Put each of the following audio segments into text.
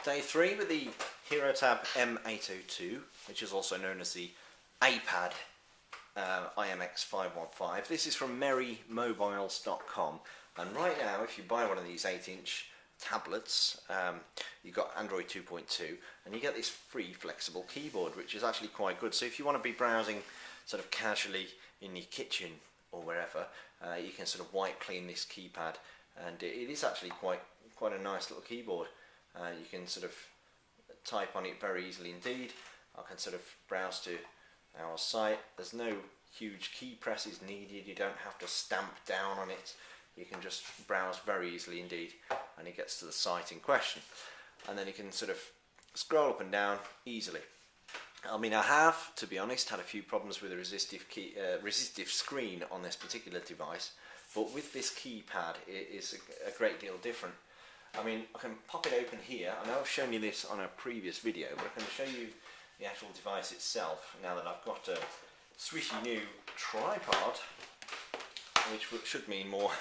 Day 3 with the Herotab M802, which is also known as the aPad IMX515. This is from merrymobiles.com, and right now if you buy one of these 8-inch tablets, you've got Android 2.2 and you get this free flexible keyboard, which is actually quite good. So if you want to be browsing sort of casually in your kitchen or wherever, you can sort of wipe clean this keypad, and it is actually quite a nice little keyboard. You can sort of type on it very easily indeed. I can sort of browse to our site. There's no huge key presses needed. You don't have to stamp down on it. You can just browse very easily indeed, and it gets to the site in question. And then you can sort of scroll up and down easily. I mean, I have, to be honest, had a few problems with the resistive screen on this particular device, but with this keypad it is a great deal different. I mean, I can pop it open here. I know I've shown you this on a previous video, but I can show you the actual device itself now that I've got a swishy new tripod, which should mean more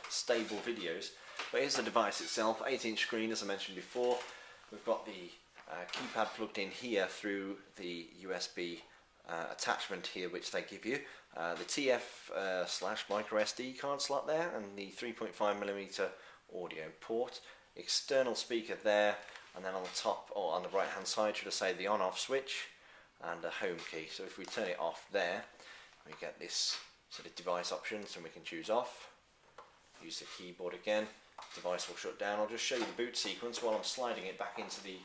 stable videos. But here's the device itself, 8-inch screen as I mentioned before. We've got the keypad plugged in here through the USB attachment here which they give you. The TF/micro SD card slot there, and the 3.5mm audio port, external speaker there, and then on the top, or on the right hand side should I say, the on off switch and a home key. So if we turn it off there, we get this sort of device options, and we can choose off, use the keyboard again, device will shut down. I'll just show you the boot sequence while I'm sliding it back into the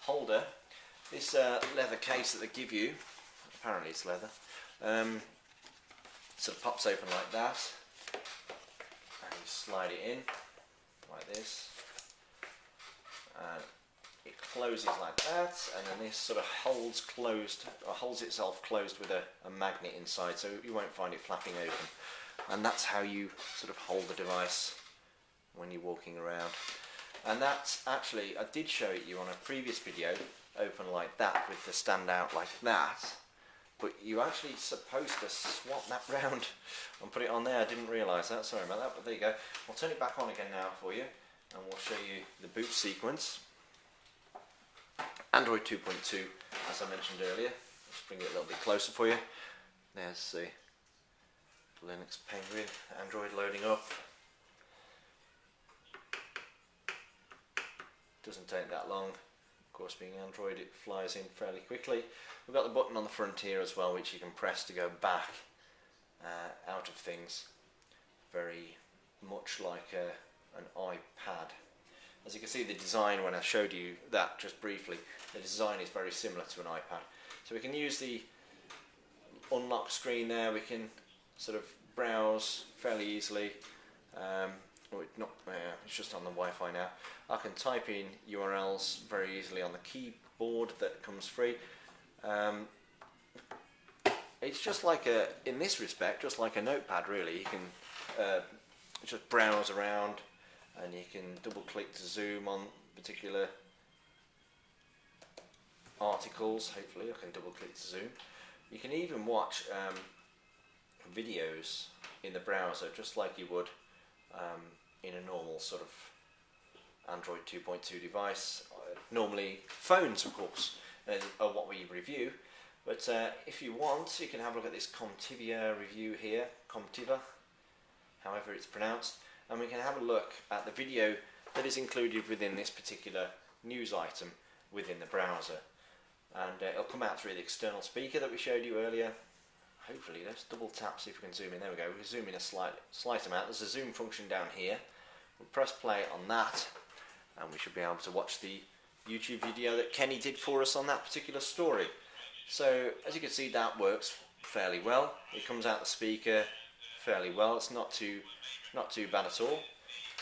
holder. This leather case that they give you, apparently it's leather, sort of pops open like that, and you slide it in like this, and it closes like that, and then this sort of holds itself closed with a magnet inside, so you won't find it flapping open. And that's how you sort of hold the device when you're walking around. And that's actually, I did show it you on a previous video, open like that with the stand out like that, but you're actually supposed to swap that round and put it on there. I didn't realise that, sorry about that, but there you go. I'll turn it back on again now for you, and we'll show you the boot sequence. Android 2.2, as I mentioned earlier. Let's bring it a little bit closer for you. There's the Linux Penguin, Android loading up. Doesn't take that long. Of course, being Android, it flies in fairly quickly. We've got the button on the front here as well, which you can press to go back out of things, very much like an iPad. As you can see, the design, when I showed you that just briefly, the design is very similar to an iPad. So we can use the unlock screen there. We can sort of browse fairly easily. It's just on the Wi-Fi now. I can type in URLs very easily on the keyboard that comes free. It's just like in this respect, just like a notepad really. You can just browse around, and you can double click to zoom on particular articles. Hopefully I can double click to zoom. You can even watch videos in the browser just like you would in a normal sort of Android 2.2 device. Normally phones, of course, are what we review, but if you want, you can have a look at this Comtiva review here, Comtiva, however it's pronounced, and we can have a look at the video that is included within this particular news item within the browser. And it'll come out through the external speaker that we showed you earlier. Hopefully, let's double tap, see if we can zoom in. There we go, we can zoom in a slight amount. There's a zoom function down here. We'll press play on that, and we should be able to watch the YouTube video that Kenny did for us on that particular story. So, as you can see, that works fairly well. It comes out the speaker fairly well. It's not too bad at all.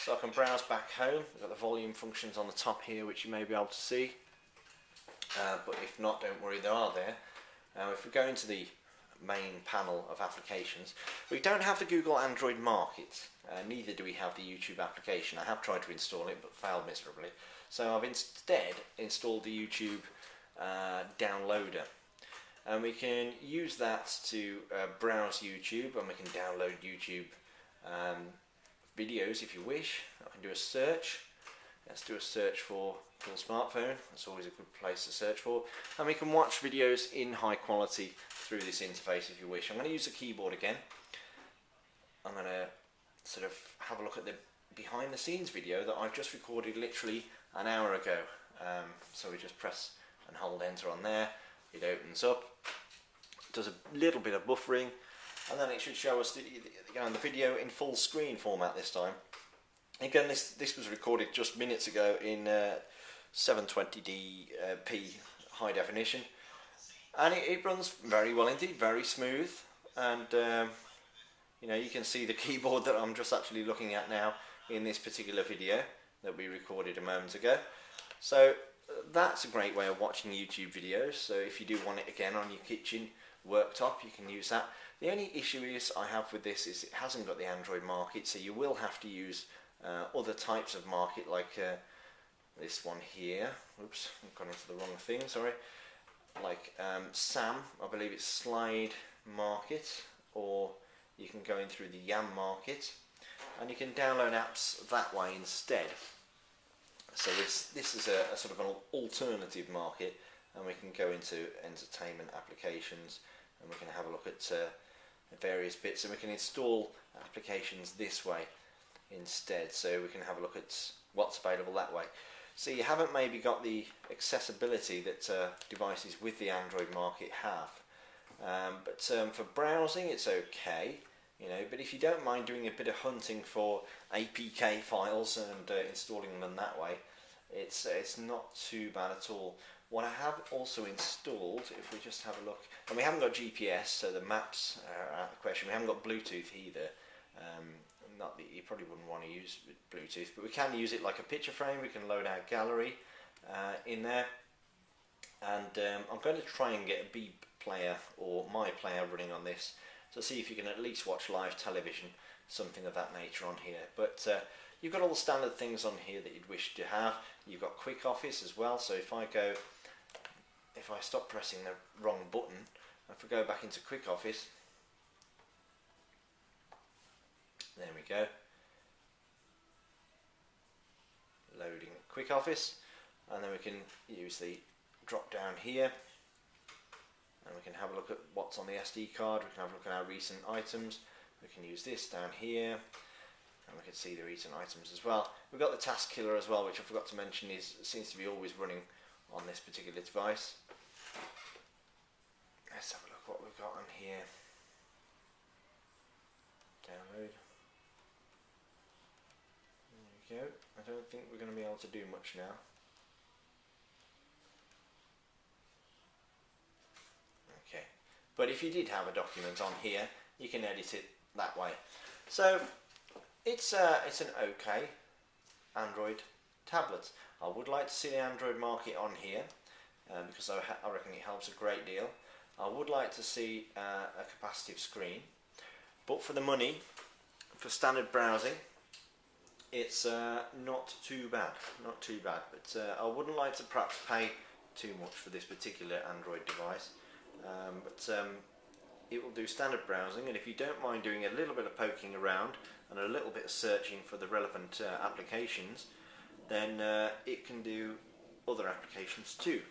So I can browse back home. We've got the volume functions on the top here, which you may be able to see. But if not, don't worry, they are there. Now, if we go into the main panel of applications, we don't have the Google Android Market, neither do we have the YouTube application. I have tried to install it but failed miserably, so I've instead installed the YouTube downloader, and we can use that to browse YouTube, and we can download YouTube videos if you wish. I can do a search, Let's do a search for full smartphone. That's always a good place to search for. And we can watch videos in high quality through this interface if you wish. I'm going to use the keyboard again. I'm going to sort of have a look at the behind the scenes video that I've just recorded literally an hour ago. So we just press and hold enter on there. It opens up, does a little bit of buffering, and then it should show us the video in full screen format this time. Again, this was recorded just minutes ago in 720p high definition, and it runs very well indeed, very smooth, and you can see the keyboard that I'm just actually looking at now in this particular video that we recorded a moment ago. So that's a great way of watching YouTube videos. So if you do want it again on your kitchen worktop, you can use that. The only issue I have with this is it hasn't got the Android market, so you will have to use other types of market, like this one here. Oops, I've gone into the wrong thing, sorry. Like SAM, I believe it's slide market, or you can go in through the YAM market, and you can download apps that way instead. So this is a sort of an alternative market, and we can go into entertainment applications, and we can have a look at various bits, and we can install applications this way instead, so we can have a look at what's available that way. So you haven't maybe got the accessibility that devices with the Android market have, but for browsing it's okay, but if you don't mind doing a bit of hunting for APK files and installing them that way, it's not too bad at all. What I have also installed, if we just have a look, and we haven't got GPS, so the maps are out of the question. We haven't got Bluetooth either. Not that you probably wouldn't want to use Bluetooth, but we can use it like a picture frame. We can load our gallery in there, and I'm going to try and get a Beep player or My Player running on this to see if you can at least watch live television, something of that nature on here. But you've got all the standard things on here that you'd wish to have. You've got Quickoffice as well, so if I stop pressing the wrong button, if we go back into Quickoffice, there we go, loading Quickoffice, and then we can use the drop down here, and we can have a look at what's on the SD card. We can have a look at our recent items. We can use this down here, and we can see the recent items as well. We've got the task killer as well, which I forgot to mention seems to be always running on this particular device. Let's have a look what we've got on here. Download. There we go. I don't think we're going to be able to do much now. Okay, but if you did have a document on here, you can edit it that way. So it's an okay Android tablet. I would like to see the Android market on here because I reckon it helps a great deal. I would like to see a capacitive screen, but for the money, for standard browsing, it's not too bad, but I wouldn't like to perhaps pay too much for this particular Android device, but it will do standard browsing, and if you don't mind doing a little bit of poking around and a little bit of searching for the relevant applications, then it can do other applications too.